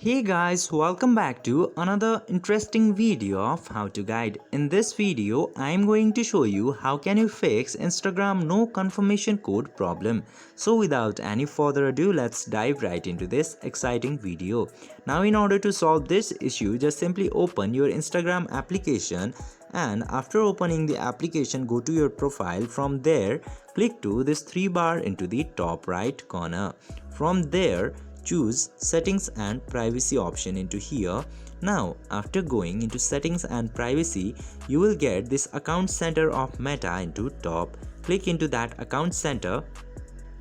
Hey guys, welcome back to another interesting video of how to guide. In this video, I am going to show you how can you fix Instagram no confirmation code problem. So without any further ado, let's dive right into this exciting video. Now in order to solve this issue, just simply open your Instagram application and after opening the application, go to your profile. From there, click to this three bar into the top right corner. From there, choose settings and privacy option into here. Now after going into settings and privacy, you will get this account center of Meta into top. Click into that account center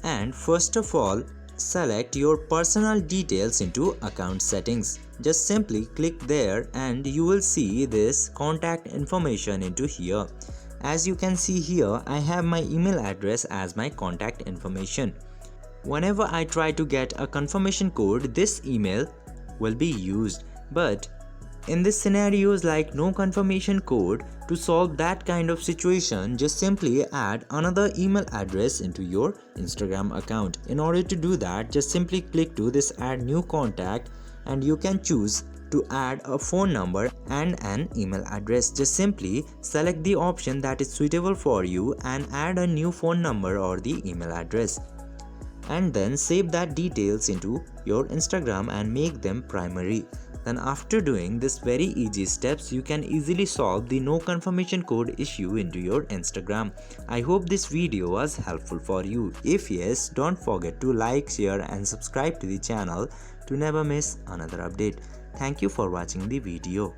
and first of all select your personal details into account settings. Just simply click there and you will see this contact information into here. As you can see here, I have my email address as my contact information. Whenever I try to get a confirmation code, this email will be used. But in this scenarios like no confirmation code, to solve that kind of situation, just simply add another email address into your Instagram account. In order to do that, just simply click to this add new contact and you can choose to add a phone number and an email address. Just simply select the option that is suitable for you and add a new phone number or the email address. And then save that details into your Instagram and make them primary. Then after doing this very easy steps, you can easily solve the no confirmation code issue into your Instagram. I hope this video was helpful for you. If yes, don't forget to like, share and subscribe to the channel to never miss another update. Thank you for watching the video.